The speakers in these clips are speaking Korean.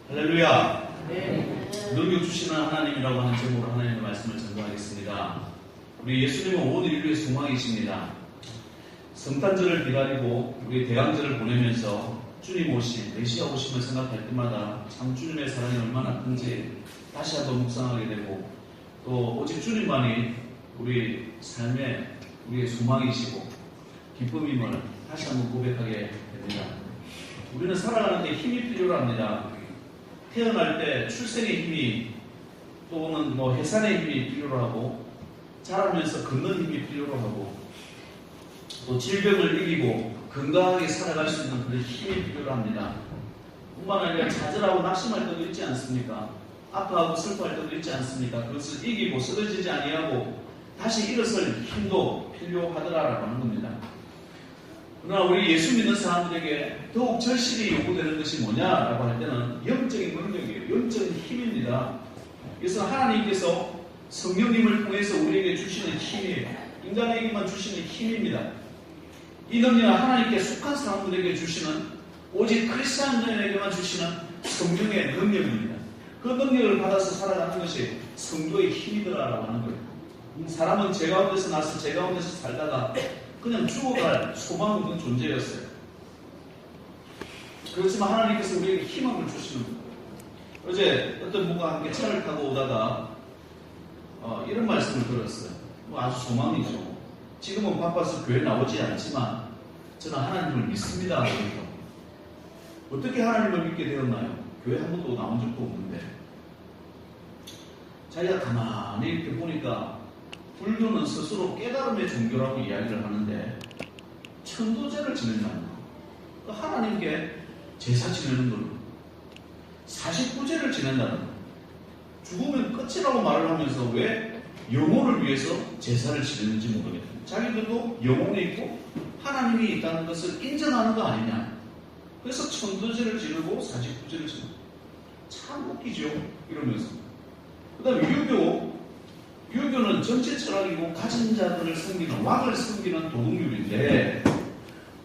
할렐루야. 네. 능력 주시는 하나님이라고 하는 제목으로 하나님의 말씀을 전달하겠습니다. 우리 예수님은 온 인류의 소망이십니다. 성탄절을 기다리고 우리 대강절을 보내면서 주님 오심, 메시아 오심을 생각할 때마다 참 주님의 사랑이 얼마나 큰지 다시 한번 묵상하게 되고, 또 오직 주님만이 우리 삶의 우리의 소망이시고 기쁨임을 다시 한번 고백하게 됩니다. 우리는 살아가는데 힘이 필요합니다. 태어날 때 출생의 힘이, 또는 해산의 힘이 필요로 하고, 자라면서 걷는 힘이 필요로 하고, 또 질병을 이기고 건강하게 살아갈 수 있는 그런 힘이 필요로 합니다. 뿐만 아니라 좌절하고 낙심할 때도 있지 않습니까? 아파하고 슬퍼할 때도 있지 않습니까? 그것을 이기고 쓰러지지 아니하고 다시 일어설 힘도 필요하더라라고 하는 겁니다. 그러나 우리 예수 믿는 사람들에게 더욱 절실히 요구되는 것이 뭐냐라고 할 때는 영적인 능력이에요. 영적인 힘입니다. 그래서 하나님께서 성령님을 통해서 우리에게 주시는 힘이에요. 인간에게만 주시는 힘입니다. 이 능력은 하나님께 속한 사람들에게 주시는, 오직 크리스찬들에게만 주시는 성령의 능력입니다. 그 능력을 받아서 살아가는 것이 성도의 힘이더라라고 하는 거예요. 사람은 제 가운데서 나서 제 가운데서 살다가 그냥 죽어갈 소망 없는 존재였어요. 그렇지만 하나님께서 우리에게 희망을 주시는 거예요. 어제 어떤 분과 함께 차를 타고 오다가 이런 말씀을 들었어요. 아주 소망이죠. 지금은 바빠서 교회 나오지 않지만 저는 하나님을 믿습니다. 어떻게 하나님을 믿게 되었나요? 교회 한 번도 나온 적도 없는데, 자기가 가만히 이렇게 보니까 불교는 스스로 깨달음의 종교라고 이야기를 하는데 천도제를 지낸다는 거, 하나님께 제사 지내는 걸로 49제를 지낸다는 거, 죽으면 끝이라고 말을 하면서 왜 영혼을 위해서 제사를 지내는지 모르겠다. 자기들도 영혼이 있고 하나님이 있다는 것을 인정하는 거 아니냐. 그래서 천도제를 지내고 49제를 지내고, 참 웃기죠 이러면서. 그 다음에 유교는 전체 철학이고 가진 자들을 섬기는, 왕을 섬기는 도덕률인데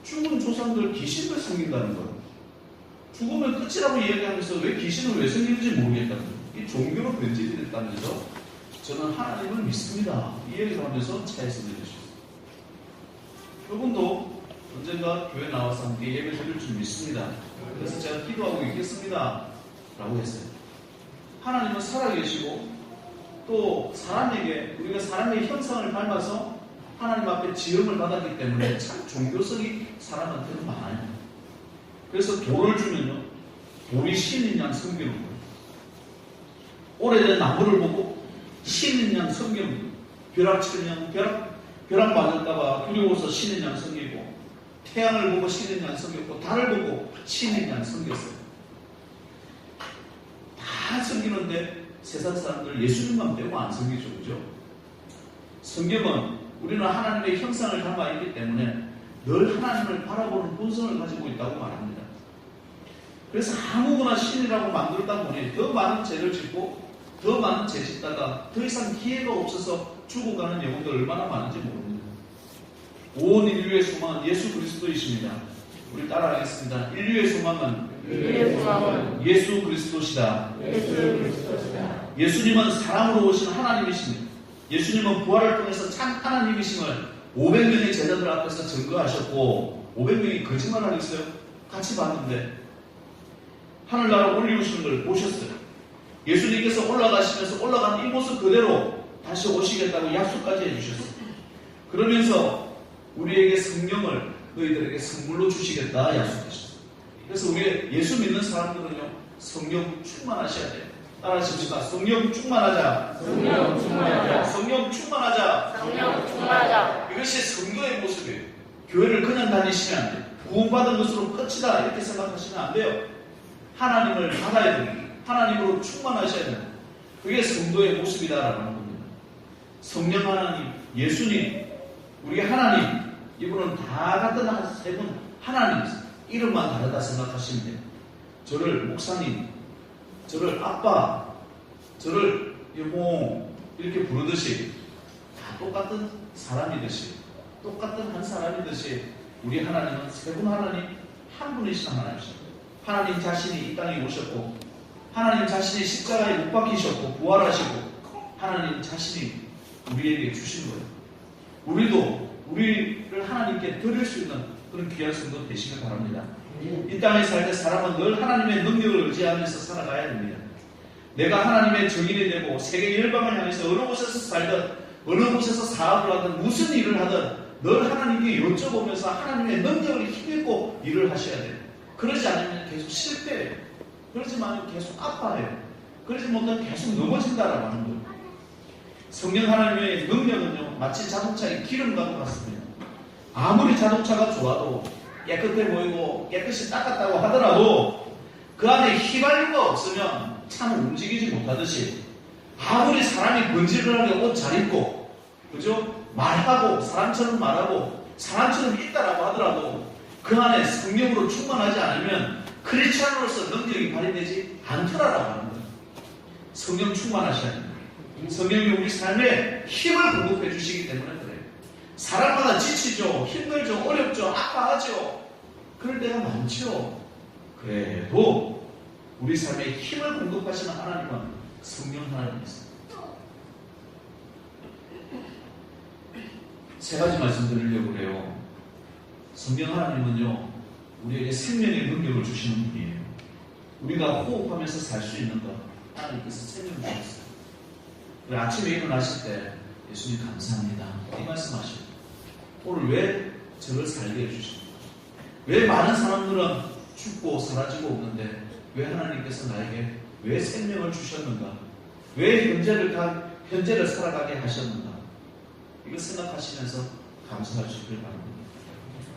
죽은 조상들 귀신을 섬긴다는 거예요. 죽으면 끝이라고 이야기하면서 왜 귀신을 왜 섬기는지 모르겠다는 거예요. 이 종교로 변질이 됐다면서 저는 하나님을 믿습니다, 이 얘기를 하면서 차에서 내주셨어요. 그분도 언젠가 교회 나와서 함께 예배 드릴 줄 믿습니다. 그래서 제가 기도하고 있겠습니다 라고 했어요. 하나님은 살아계시고, 또 사람에게, 우리가 사람의 형상을 닮아서 하나님 앞에 지음을 받았기 때문에 참 종교성이 사람한테는 많아요. 그래서 돌을 주면요, 돌이 신인 양 섬기는 거예요. 오래된 나무를 보고 신인 양 섬기는 거예요. 벼락 맞을까봐 두려워서 신인 양 섬기고, 태양을 보고 신인 양 섬겼고, 달을 보고 신인 양 섬겼어요. 다 섬기는데 세상 사람들 예수님만 빼고 안 섬기죠, 그죠? 성경은 우리는 하나님의 형상을 담아 있기 때문에 늘 하나님을 바라보는 본성을 가지고 있다고 말합니다. 그래서 아무거나 신이라고 만들다 보니 더 많은 죄를 짓고 더 많은 죄 짓다가 더 이상 기회가 없어서 죽어가는 영혼들 얼마나 많은지 모릅니다. 온 인류의 소망은 예수 그리스도이십니다. 우리 따라하겠습니다. 인류의 소망은 예수 그리스도시다. 예수님은 사랑으로 오신 하나님이십니다. 예수님은 부활을 통해서 참 하나님이심을 500명의 제자들 앞에서 증거하셨고, 500명이 거짓말을 했어요. 같이 봤는데 하늘나라 올리우시는 걸 보셨어요. 예수님께서 올라가시면서 올라간 이 모습 그대로 다시 오시겠다고 약속까지 해주셨어요. 그러면서 우리에게 성령을 너희들에게 선물로 주시겠다 약속하셨어요. 그래서 우리 예수 믿는 사람들은요, 성령 충만하셔야 돼요. 따라하십시다. 성령 충만하자. 성령 충만하자. 성령 충만하자. 성령 충만하자. 이것이 성도의 모습이에요. 교회를 그냥 다니시면 안 돼요. 구원받은 것으로 끝이다 이렇게 생각하시면 안 돼요. 하나님을 받아야 됩니다. 하나님으로 충만하셔야 됩니다. 그게 성도의 모습이다라는 겁니다. 성령 하나님, 예수님, 우리 하나님, 이분은 다 같은 세 분 하나님이세요. 이름만 다르다 생각하시면 돼요. 저를 목사님, 저를 아빠, 저를 여보 이렇게 부르듯이 다 똑같은 사람이듯이, 똑같은 한 사람이듯이 우리 하나님은 세 분 하나님, 한 분이신 하나님이십니다. 하나님 자신이 이 땅에 오셨고 하나님 자신이 십자가에 못 박히셨고 부활하시고 하나님 자신이 우리에게 주신 거예요. 우리도 우리를 하나님께 드릴 수 있는 그런 귀한 성도 되시길 바랍니다. 이 땅에 살 때 사람은 늘 하나님의 능력을 의지하면서 살아가야 됩니다. 내가 하나님의 증인이 되고 세계 열방을 향해서 어느 곳에서 살든 어느 곳에서 사업을 하든 무슨 일을 하든 늘 하나님께 여쭤보면서 하나님의 능력을 힘입고 일을 하셔야 돼요. 그러지 않으면 계속 실패해요. 그러지 말고 계속 아파해요. 그러지 못하면 계속 넘어진다라고 하는 거예요. 성령 하나님의 능력은요, 마치 자동차의 기름과도 같습니다. 아무리 자동차가 좋아도 깨끗해 보이고 깨끗이 닦았다고 하더라도 그 안에 휘발유가 없으면 차는 움직이지 못하듯이 아무리 사람이 번지르르하게 옷 잘 입고 그죠? 말하고 사람처럼 말하고 사람처럼 있다라고 하더라도 그 안에 성령으로 충만하지 않으면 크리스찬으로서 능력이 발휘되지 않더라라고 하는 거예요. 성령 충만하셔야 됩니다. 성령이 우리 삶에 힘을 공급해 주시기 때문에 그래요. 사람마다 지치죠, 힘들죠, 어렵죠, 아파하죠. 그럴 때가 많죠. 그래도 우리 삶에 힘을 공급하시는 하나님은 성령 하나님이세요. 세 가지 말씀드리려고 그래요. 성령 하나님은요, 우리에게 생명의 능력을 주시는 분이에요. 우리가 호흡하면서 살 수 있는 것, 하나님께서 생명을 주셨어요. 그리고 아침에 일어나실 때 예수님 감사합니다. 이 말씀하시고 오늘 왜 저를 살게 해주십니까? 왜 많은 사람들은 죽고 사라지고 없는데 왜 하나님께서 나에게 왜 생명을 주셨는가? 왜 현재를 살아가게 하셨는가? 이걸 생각하시면서 감사하시길 바랍니다.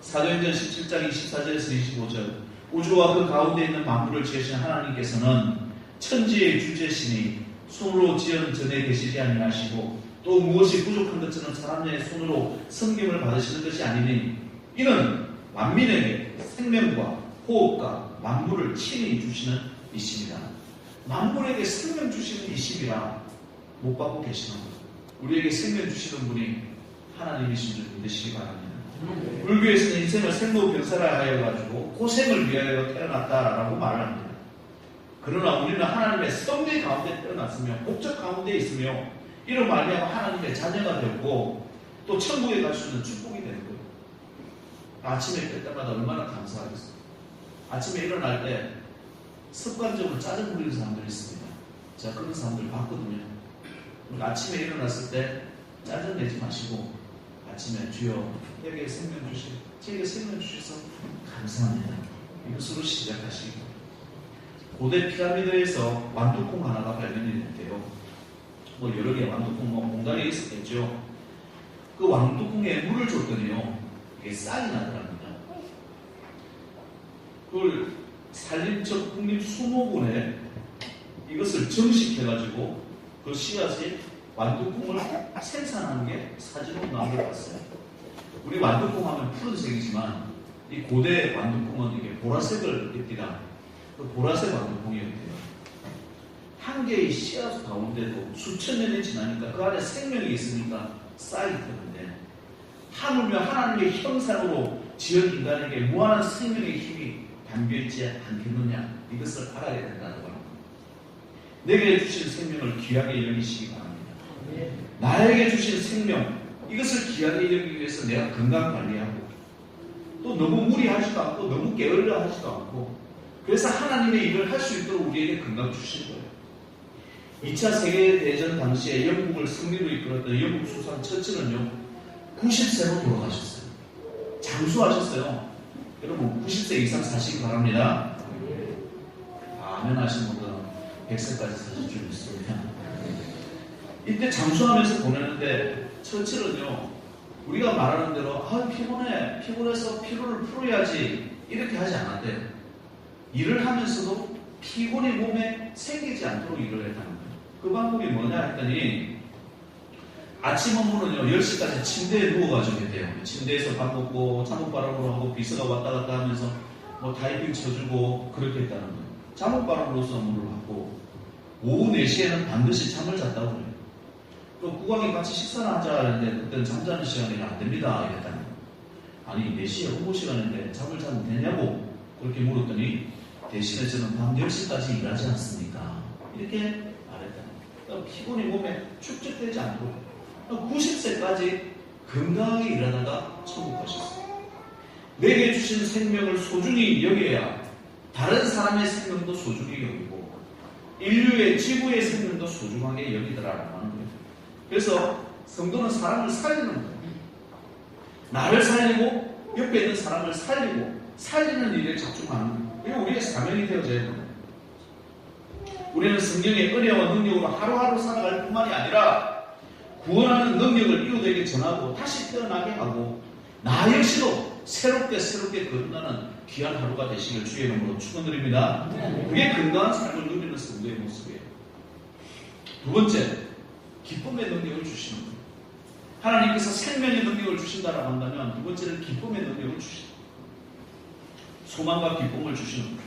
사도행전 17장 24절에서 25절 우주와 그 가운데 있는 만물을 지으신 하나님께서는 천지의 주제시니 손으로 지은 전에 계시지 아니하시고 또 무엇이 부족한 것처럼 사람의 손으로 섬김을 받으시는 것이 아니니 이는 만민에게 생명과 호흡과 만물을 친히 주시는 이십니다. 만물에게 생명 주시는 이십이라 못 받고 계시는 거예요. 우리에게 생명 주시는 분이 하나님이신 줄 믿으시기 바랍니다. 불교에서는 인생을 생로병사라 하여가지고 고생을 위하여 태어났다라고 말을 합니다. 그러나 우리는 하나님의 섭리 가운데 태어났으며 목적 가운데 있으며 이런 말미암아 하나님의 자녀가 되고 또 천국에 갈 수 있는 축복이 되는 거예요. 아침에 깰 때마다 얼마나 감사하겠어요. 아침에 일어날 때 습관적으로 짜증 부리는 사람들이 있습니다. 제가 그런 사람들 봤거든요. 아침에 일어났을 때 짜증 내지 마시고 아침에 주여 내게 생명 주시, 제게 생명 주셔서 감사합니다. 이것으로 시작하시고 고대 피라미드에서 완두콩 하나가 발견이 됐대요. 뭐 여러 개 완두콩 공간에 있었겠죠. 그 완두콩에 물을 줬더니요, 이게 쌀이 나더랍니다. 그걸 산림청 국립수목원에 이것을 정식해가지고 그 씨앗이 완두콩을 생산하는 게 사진으로 나온 걸 봤어요. 우리 완두콩 하면 푸른색이지만 이 고대 완두콩은 이게 보라색을 띱니다. 그 보라색 완두콩이었대요. 한 개의 씨앗 가운데도 수천 년이 지나니까 그 안에 생명이 있으니까 쌀이 되는데 하물며 하나님의 형상으로 지은 인간에게 무한한 생명의 힘이 담겨있지 않겠느냐, 이것을 알아야 된다는 겁니다. 내게 주신 생명을 귀하게 여기시기 바랍니다. 나에게 주신 생명, 이것을 귀하게 여기기 위해서 내가 건강 관리하고 또 너무 무리하지도 않고 너무 게을러 하지도 않고 그래서 하나님의 일을 할 수 있도록 우리에게 건강 주신 거예요. 2차 세계대전 당시에 영국을 승리로 이끌었던 영국 수상 처칠은요 90세로 돌아가셨어요. 장수하셨어요. 여러분 90세 이상 사시기 바랍니다. 아멘 하신 분들은 100세까지 사실 줄 있습니다. 이때 장수하면서 보내는데 처칠은요 우리가 말하는 대로 피곤해서 피로를 풀어야지 이렇게 하지 않았대요. 일을 하면서도 피곤이 몸에 생기지 않도록 일을 했다는 거예요. 그 방법이 뭐냐 했더니 아침 업무는요 10시까지 침대에 누워가지고 했대요. 침대에서 밥 먹고 잠옷바람으로 하고 비서가 왔다 갔다 하면서 뭐 타이핑 쳐주고 그렇게 했다는 거예요. 잠옷바람으로서 업무를 하고 오후 4시에는 반드시 잠을 잤다고 그래요. 또 국왕이 같이 식사를 하자 하는데 그때는 잠자는 시간이 안 됩니다 이랬다는 거예요. 아니 4시에 업무 시간인데 잠을 자면 되냐고 그렇게 물었더니 대신에 저는 밤 10시까지 일하지 않습니까? 이렇게 말했다. 그러니까 피곤이 몸에 축적되지 않도록 90세까지 건강하게 일하다가 천국하셨어요. 내게 주신 생명을 소중히 여겨야 다른 사람의 생명도 소중히 여기고 인류의 지구의 생명도 소중하게 여기더라라고 하는 거예요. 그래서 성도는 사람을 살리는 거예요. 나를 살리고 옆에 있는 사람을 살리고 살리는 일에 집중하는 거예요. 이게 우리의 사명이 되어져야 됩니다. 우리는 성경의 은혜와 능력으로 하루하루 살아갈 뿐만이 아니라 구원하는 능력을 이웃에게 전하고 다시 태어나게 하고 나 역시도 새롭게 거듭나는 귀한 하루가 되시길 주의 이름으로 축원드립니다. 그게 건강한 삶을 누리는 성도의 모습이에요. 두 번째, 기쁨의 능력을 주시는 거예요. 하나님께서 생명의 능력을 주신다라고 한다면 두 번째는 기쁨의 능력을 주시는 거예요. 소망과 기쁨을 주시는 거예요.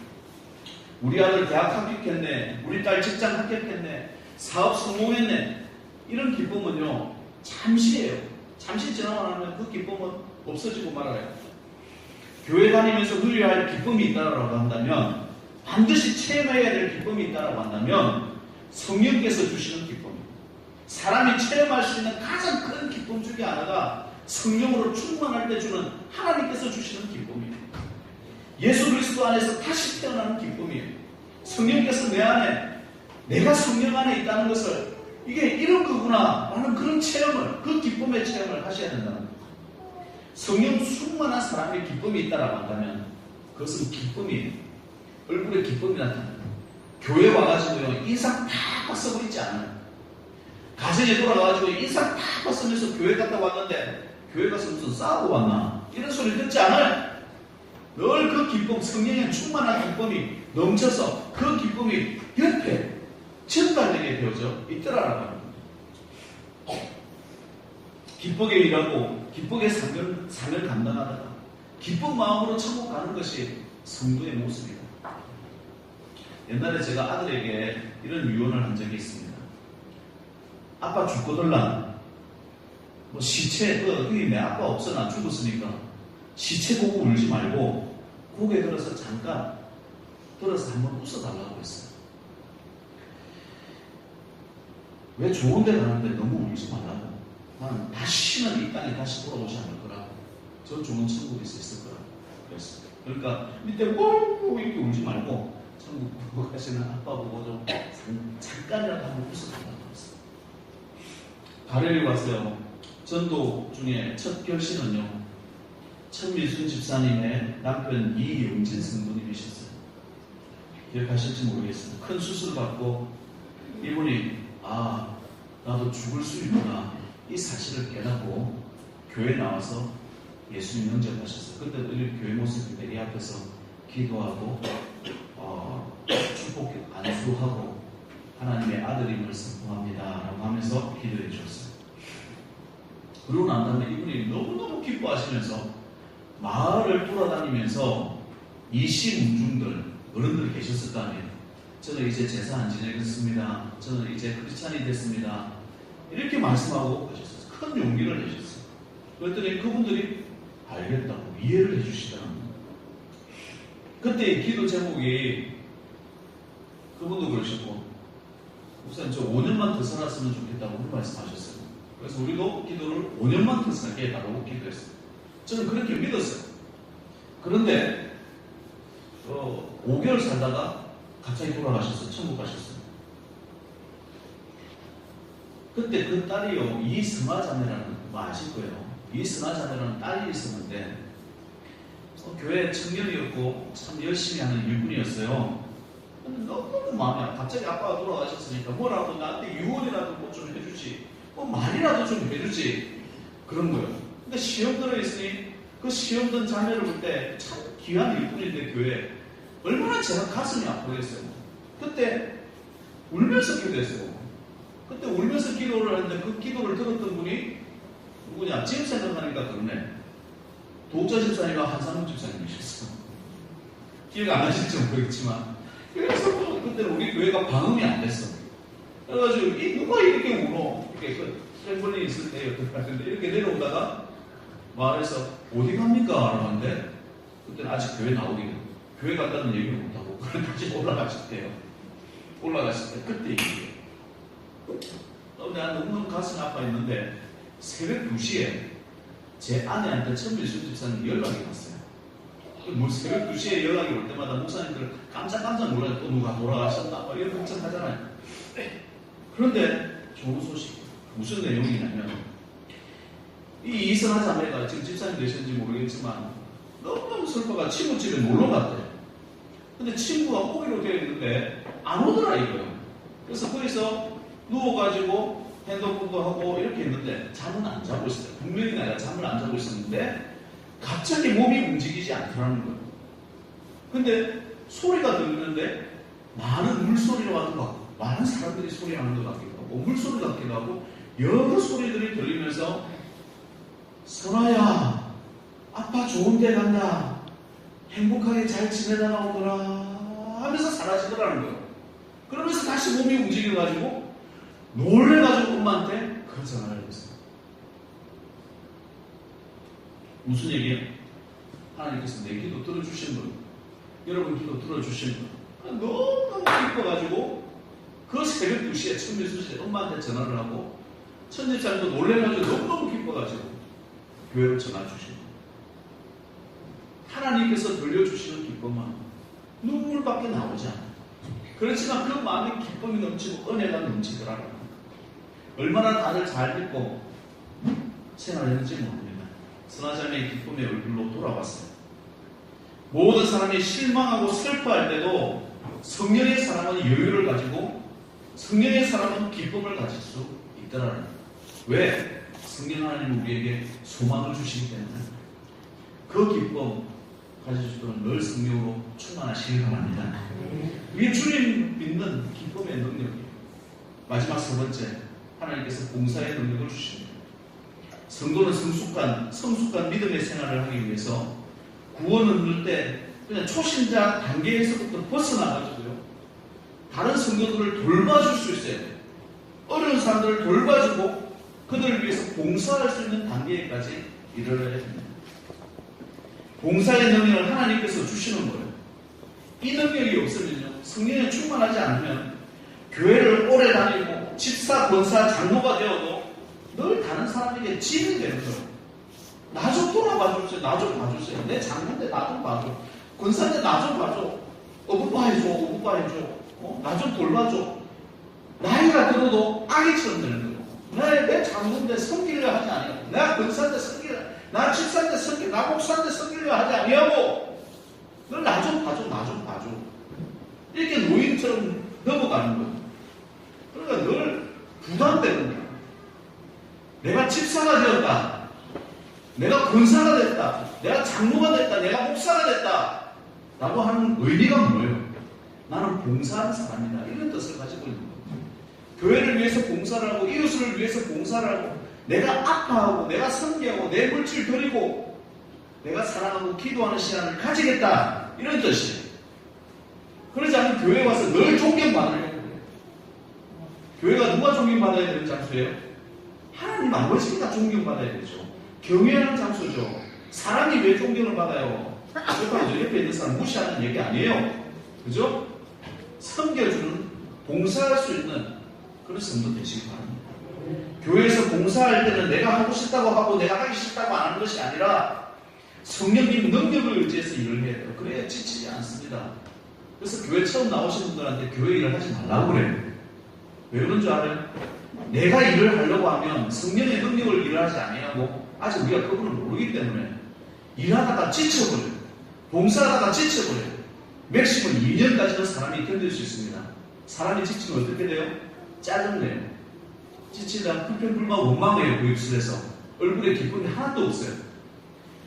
우리 아들 대학 합격했네, 우리 딸 직장 합격했네, 사업 성공했네, 이런 기쁨은요 잠시예요. 잠시 지나고 나면 그 기쁨은 없어지고 말아요. 교회 다니면서 누려야 할 기쁨이 있다라고 한다면, 반드시 체험해야 될 기쁨이 있다라고 한다면 성령께서 주시는 기쁨입니다. 사람이 체험할 수 있는 가장 큰 기쁨 중에 하나가 성령으로 충만할 때 주는 하나님께서 주시는 기쁨이에요. 예수 그리스도 안에서 다시 태어나는 기쁨이에요. 성령께서 내 안에, 내가 성령 안에 있다는 것을, 이게 이런 거구나 라는 그런 체험을, 그 기쁨의 체험을 하셔야 된다는 거예요. 성령 충만한 사람의 기쁨이 있다라고 한다면 그것은 기쁨이에요. 얼굴에 기쁨이 나타나요. 교회 와가지고요 인상 팍 써버리지 않아요. 가정에 돌아가가지고 인상 팍 쓰면서 교회 갔다 왔는데 교회 가서 무슨 싸우고 왔나 이런 소리 듣지 않아요. 늘 그 기쁨, 성령의 충만한 기쁨이 넘쳐서 그 기쁨이 옆에 전달되게 되어져 있더라라고 합니다. 기쁘게 일하고 기쁘게 삶을 감당하다가 기쁜 마음으로 천국 가는 것이 성도의 모습입니다. 옛날에 제가 아들에게 이런 유언을 한 적이 있습니다. 아빠 죽고들라, 뭐 시체, 내 아빠 없어, 나 죽었으니까 시체 보고 울지 말고 고개 들어서 잠깐 들어서 한번 웃어달라고 했어요. 왜 좋은 데 가는데 너무 울지 말라고. 난 다시는 이 땅에 다시 돌아오지 않을 거라고. 저 좋은 천국에서 있을 거라고 그랬어요. 그러니까 밑에 이렇게 울지 말고 천국 보고 가시는 아빠 보고 좀 잠깐이라도 한번 웃어달라고 했어요. 가려리 왔어요. 전도 중에 첫 결신은요, 천미순 집사님의 남편 이용진 성도님이셨어요. 기억하실지 모르겠어요. 큰 수술 받고 이분이 나도 죽을 수 있구나 이 사실을 깨닫고 교회 나와서 예수님 영접하셨어요. 그때 우리 교회 모습들이 앞에서 기도하고 축복 안수하고 하나님의 아들임을 선포합니다 라고 하면서 기도해 주셨어요. 그러고 난 다음에 이분이 너무너무 기뻐하시면서 마을을 돌아다니면서 이시문중들 어른들 계셨을 거 아니에요. 저는 이제 제사 안 지내겠습니다. 저는 이제 크리스찬이 됐습니다. 이렇게 말씀하고 가셨어요. 큰 용기를 내셨어요. 그랬더니 그분들이 알겠다고 이해를 해주시더라고요. 그때 기도 제목이, 그분도 그러셨고, 목사님 저 5년만 더 살았으면 좋겠다고 말씀하셨어요. 그래서 우리도 기도를 5년만 더 살게 해달라고 기도했어요. 저는 그렇게 믿었어요. 그런데 5개월 살다가 갑자기 돌아가셨어요. 천국 가셨어요. 그때 그 딸이요, 이승화자매라는, 뭐 아실 거예요. 이승화자매라는 딸이 있었는데 교회 청년이었고 참 열심히 하는 일꾼이었어요. 근데 너무 마음이 아파. 갑자기 아빠가 돌아가셨으니까 뭐라도 나한테 유언이라도 뭐 좀 해주지, 뭐 말이라도 좀 해주지, 그런 거예요. 근데 시험 들어있으니 그 시험 든 자매를 볼 때 참 귀한 일꾼인데 교회 얼마나 제가 가슴이 아프겠어요. 그때 울면서 기도했어요. 그때 울면서 기도를 했는데 그 기도를 들었던 분이 누구냐? 지금 생각하니까 그러네. 도자 집사님과 한상훈 집사님이셨어요. 기억 안 나실지 모르겠지만, 그래서 그때는 우리 교회가 방음이 안 됐어. 그래가지고 누가 이렇게 울어? 이렇게 그 샘플링 있을 때였던 것 같은데 이렇게 내려오다가 말해서 어디 갑니까? 라고 하는데 그때는 아직 교회 나오기는, 교회 갔다는 얘기를 못하고 그냥 다시 올라가실 때요. 올라갔을 때 그때 얘기해요. 내가 너무 가슴이 아파 있는데 새벽 2시에 제 아내한테 천밀수 집사님 연락이 왔어요. 뭐 새벽 2시에 연락이 올 때마다 목사님들 깜짝 놀라요. 또 누가 돌아가셨나? 뭐 이런 걱정하잖아요. 그런데 좋은 소식. 무슨 내용이냐면 이 이선화 자매가 지금 집사님 되셨는지 모르겠지만 너무너무 슬퍼가 친구 집에 놀러 갔대요. 근데 친구가 오기로 되어 있는데 안 오더라 이거예요. 그래서 거기서 누워가지고 핸드폰도 하고 이렇게 했는데 잠은 안 자고 있어요. 분명히 내가 잠을 안 자고 있었는데 갑자기 몸이 움직이지 않더라는 거예요. 근데 소리가 들리는데 많은 물소리로 같은 것 같고 많은 사람들이 소리하는 것 같기도 하고 물소리 같기도 하고 여러 소리들이 들리면서 선아야 아빠 좋은 데 간다 행복하게 잘 지내다 나오더라 하면서 사라지더라는 거예요. 그러면서 다시 몸이 움직여가지고 놀래가지고 엄마한테 그 전화를 했어요. 무슨 얘기예요? 하나님께서 내 기도 들어주신 분, 여러분 기도 들어주신 분, 너무너무 기뻐가지고 그 새벽 2시에 천밀수시에 엄마한테 전화를 하고 천집사님도 놀래가지고 너무너무 기뻐가지고 교회로 전화 주신 거예요. 하나님께서 들려주시는 기쁨은 눈물밖에 나오지 않아요. 그렇지만 그 마음에 기쁨이 넘치고 은혜가 넘치더라고요. 얼마나 다들 잘 믿고 생활했는지 모릅니다. 선하자매의 기쁨의 얼굴로 돌아왔어요. 모든 사람이 실망하고 슬퍼할 때도 성령의 사람은 여유를 가지고 성령의 사람은 기쁨을 가질 수 있더라는 거예요. 왜? 성령 하나님은 우리에게 소망을 주시기 때문에 그 기쁨 가지시도록 늘 성령으로 충만하시길 바랍니다. 이게 주님 믿는 기쁨의 능력이에요. 마지막 세 번째, 하나님께서 봉사의 능력을 주십니다. 성도는 성숙한 믿음의 생활을 하기 위해서 구원을 얻을 때 그냥 초신자 단계에서부터 벗어나가지고요. 다른 성도들을 돌봐줄 수 있어야 돼요. 어려운 사람들을 돌봐주고 그들을 위해서 봉사할 수 있는 단계까지 이르러야 됩니다. 봉사의 능력을 하나님께서 주시는 거예요. 이 능력이 없으면요, 성령에 충만하지 않으면 교회를 오래 다니고 집사, 권사, 장로가 되어도 늘 다른 사람에게 짐이 되는 거예요. 나 좀 돌아봐 주세요. 나 좀 봐주세요. 내 장로인데 나 좀 봐줘. 권사인데 나 좀 봐줘. 어부바 해줘. 나 좀 돌봐줘. 나이가 들어도 아기처럼 되는 거예요. 내 장로인데 섬기려 하지 아니하고, 내가 권사인데 섬기려, 나 집사인데 섬기려, 나 목사인데 섬기려 하지 아니하고, 늘 나 좀 봐줘. 이렇게 노인처럼 넘어가는 거예요. 그러니까 늘 부담되는 거예요. 내가 집사가 되었다. 내가 권사가 됐다. 내가 장로가 됐다. 내가 목사가 됐다. 라고 하는 의미가 뭐예요? 나는 봉사하는 사람이다. 이런 뜻을 가지고 있는 거예요. 교회를 위해서 봉사를 하고 이웃을 위해서 봉사를 하고 내가 아파하고 내가 섬기하고 내 물질 드리고 내가 사랑하고 기도하는 시간을 가지겠다. 이런 뜻이에요. 그러지 않으면 교회에 와서 늘 존경받으려고 해요. 교회가 누가 존경받아야 되는 장소예요? 하나님 아버지가 존경받아야 되죠. 경외하는 장소죠. 사람이 왜 존경을 받아요? 그렇다고 옆에 있는 사람 무시하는 얘기 아니에요. 그죠? 섬겨주는, 봉사할 수 있는 그런 성도 되시기 바랍니다. 교회에서 봉사할 때는 내가 하고 싶다고 하고 내가 하기 싫다고 안 하는 것이 아니라 성령님 능력을 의지해서 일을 해야 돼요. 그래야 지치지 않습니다. 그래서 교회 처음 나오신 분들한테 교회 일을 하지 말라고 그래요. 왜 그런 줄 알아요? 내가 일을 하려고 하면 성령의 능력을 일을 하지 아니하고 아직 우리가 그분을 모르기 때문에 일하다가 지쳐버려요. 봉사하다가 지쳐버려요. 맥시멈 2년까지는 사람이 견딜 수 있습니다. 사람이 지치면 어떻게 돼요? 짜증내요. 지치다 불평불만 원망해요. 그 입술에서. 얼굴에 기쁨이 하나도 없어요.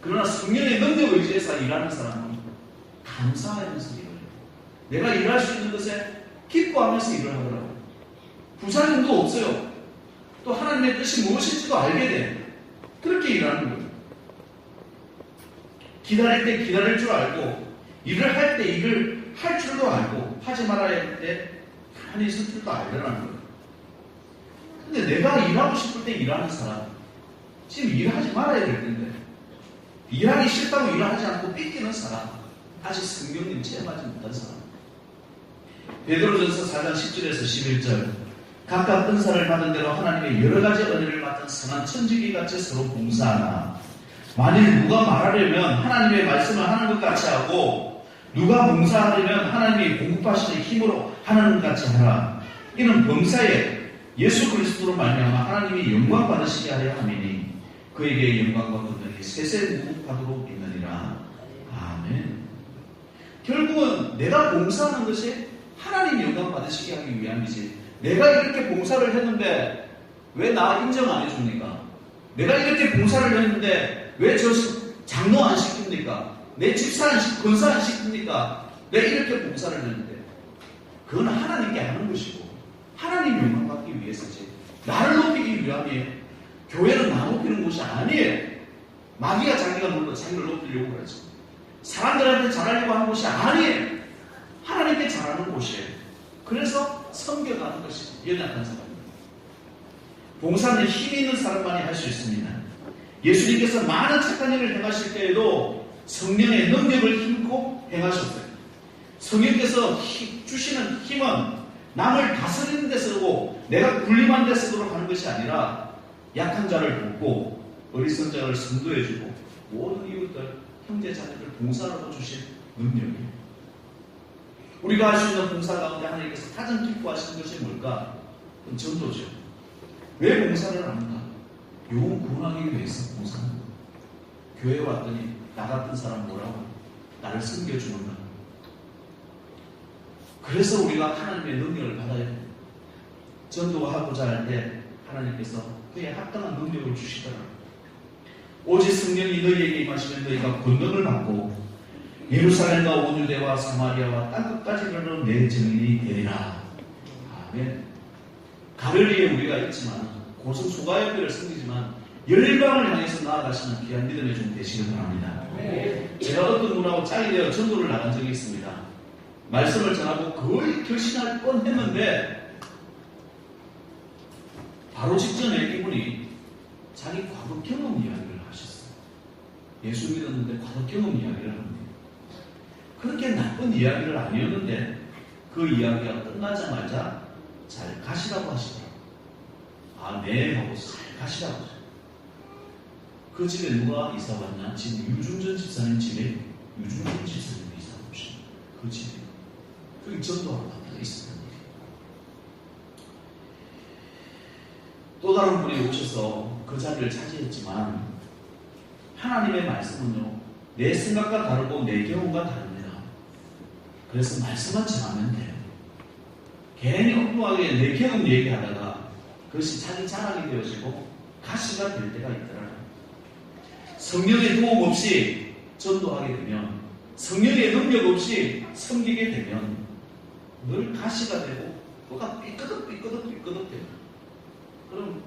그러나 성령의 능력을 의지해서 일하는 사람은 감사하면서 일을 해요. 내가 일할 수 있는 것에 기뻐하면서 일을 하더라고요. 부작용도 없어요. 또 하나님의 뜻이 무엇인지도 알게 돼요. 그렇게 일하는 거예요. 기다릴 때 기다릴 줄 알고 일을 할 때 일을 할 줄도 알고 하지 말아야 할 때 가만히 있을 줄도 알더라는 거예요. 근데 내가 일하고 싶을 때 일하는 사람, 지금 일하지 말아야 될 텐데 일하기 싫다고 일하지 않고 삐끼는 사람, 아직 성령님 체험하지 못한 사람. 베드로전서 4장 10절에서 11절 각각 은사를 받은 대로 하나님의 여러 가지 은혜를 받은 선한 천지기같이 서로 봉사하나 만일 누가 말하려면 하나님의 말씀을 하는 것 같이 하고 누가 봉사하려면 하나님이 공급하시는 힘으로 하는 것 같이 하라. 이는 범사에 예수 그리스도로 말미암아 하나님이 영광 받으시게 하려 함이니 그에게 영광과 권능이 세세무궁하도록 있느니라. 아멘. 결국은 내가 봉사하는 것이 하나님 영광 받으시게 하기 위함이지. 내가 이렇게 봉사를 했는데 왜 나 인정 안 해줍니까? 내가 이렇게 봉사를 했는데 왜 저 장로 안 시킵니까? 내 집사 안 시킵니까? 권사 안 시킵니까? 내가 이렇게 봉사를 했는데 그건 하나님께 하는 것이고 하나님 영광 받기 위해서지. 나를 높이기 위함이에요. 교회는 나 높이는 곳이 아니에요. 마귀가 자기를 높이려고 그러죠. 사람들한테 잘하려고 하는 곳이 아니에요. 하나님께 잘하는 곳이에요. 그래서 섬겨가는 것이 연약한 사람입니다. 봉사는 힘 있는 사람만이 할 수 있습니다. 예수님께서 많은 착한 일을 행하실 때에도 성령의 능력을 힘고 행하셨어요. 성령께서 주시는 힘은 남을 다스리는 데 쓰고 내가 군림하는 데 쓰도록 하는 것이 아니라 약한 자를 돕고 어리석은 자를 선도해주고 모든 이웃들, 형제 자매들 봉사하고 주신 능력이에요. 우리가 할 수 있는 봉사 가운데 하나님께서 가장 기뻐하시는 것이 뭘까? 그건 전도죠. 왜 봉사를 합니까? 영혼 구원하기 위해서 봉사하는 거예요. 교회에 왔더니 나 같은 사람 뭐라고? 나를 섬겨주는 거. 그래서 우리가 하나님의 능력을 받아야 돼요. 전도하고자 할 때 하나님께서 그에 합당한 능력을 주시더라고요. 오직 성령이 너희에게 임하시면 너희가 권능을 받고 예루살렘과 온 유대와 사마리아와 땅끝까지 이르러 내 증인이 되리라. 아멘. 갈릴리에 우리가 있지만 고성 소가요교를 섬기지만 열방을 향해서 나아가시는 귀한 믿음의 종 되시길 바랍니다. 제가 어떤 분하고 짝이 되어 전도를 나간 적이 있습니다. 말씀을 전하고 거의 결심할 뻔했는데 바로 직전에 이분이 자기 과거 경험 이야기를 하셨어요. 예수 믿었는데 과거 경험 이야기를 합니다. 그렇게 나쁜 이야기를 아니었는데 그 이야기가 끝나자마자 잘 가시라고 하시더라고요. 아, 네 하고 잘 가시라고 하시더라고요. 그 집에 누가 이사 왔냐? 지금 유중전 집사님 집에 유중전 집사님이 이사 오신 그 집에 거기 전도하러 갔다 있었던 일이에요. 또 다른 분이 오셔서 그 자리를 차지했지만 하나님의 말씀은요 내 생각과 다르고 내 경험과 다릅니다. 그래서 말씀만 전하면 돼요. 괜히 엉뚱하게 내 경험 얘기하다가 그것이 자기 자랑이 되어지고 가시가 될 때가 있더라고요. 성령의 도움 없이 전도하게 되면 성령의 능력 없이 섬기게 되면 늘 가시가 되고 뭐가 삐끄덕 돼요. 그럼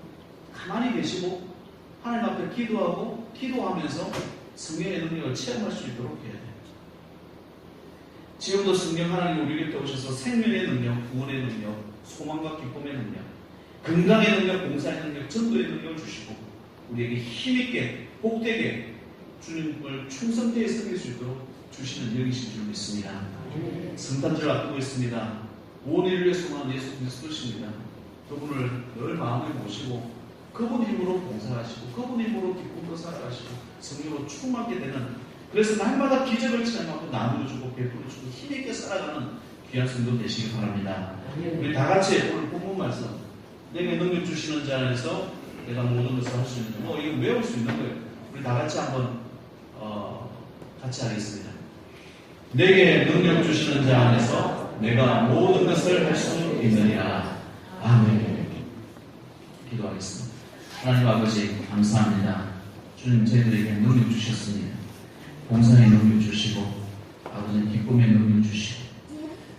가만히 계시고 하나님 앞에 기도하면서 성령의 능력을 체험할 수 있도록 해야 돼요. 지금도 성령 하나님 우리 곁에 오셔서 생명의 능력, 구원의 능력, 소망과 기쁨의 능력, 건강의 능력, 봉사의 능력, 전도의 능력을 주시고 우리에게 힘있게 복되게 주님을 충성되게 섬길 수 있도록 주시는 영이신 줄 믿습니다. 성탄절 앞두고 있습니다. 온 인류의 소망은 예수 그리스도십니다. 그분을 늘 마음에 모시고 그분 힘으로 봉사하시고 그분 힘으로 기쁨으로 살아가시고 성령으로 충만하게 되는 그래서 날마다 기적을 체험하고 나누어주고 베풀어주고 힘있게 살아가는 귀한 성도 되시기 바랍니다. 우리 다 같이 오늘 본문 말씀 내게 능력 주시는 자 안에서 내가 모든 것을 할 수 있는 이거 외울 수 있는 거예요. 우리 다 같이 한번 같이 하겠습니다. 내게 능력 주시는 자 안에서 내가 모든 것을 할 수 있느니라. 아멘. 기도하겠습니다. 하나님 아버지 감사합니다. 주님 저희들에게 능력 주셨습니다. 봉사의 능력 주시고 아버지는 기쁨의 능력 주시고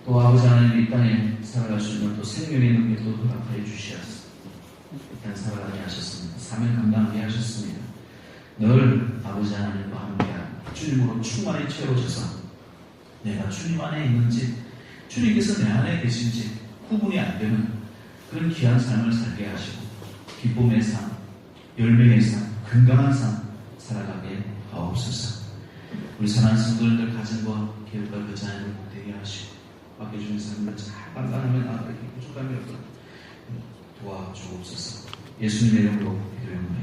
또 아버지 하나님 이 땅에 살아갈 수 있는 또 생명의 능력도 허락하여 주시옵소서. 이 땅 살아가게 하셨습니다. 사명 감당하게 하셨습니다. 늘 아버지 하나님과 함께한 주님으로 충만히 채워져서 내가 주님 안에 있는지 주님께서 내 안에 계신지 구분이 안 되는 그런 귀한 삶을 살게 하시고 기쁨의 삶, 열매의 삶, 건강한 삶 살아가게 하옵소서. 우리 사랑하는 성도님들 가정과 교회가 그 자녀를 복되게 하시고 맡겨주는 삶을 잘 감당하면 이렇게 부족함이 없도록 도와주옵소서. 예수님의 이름으로 기도합니다.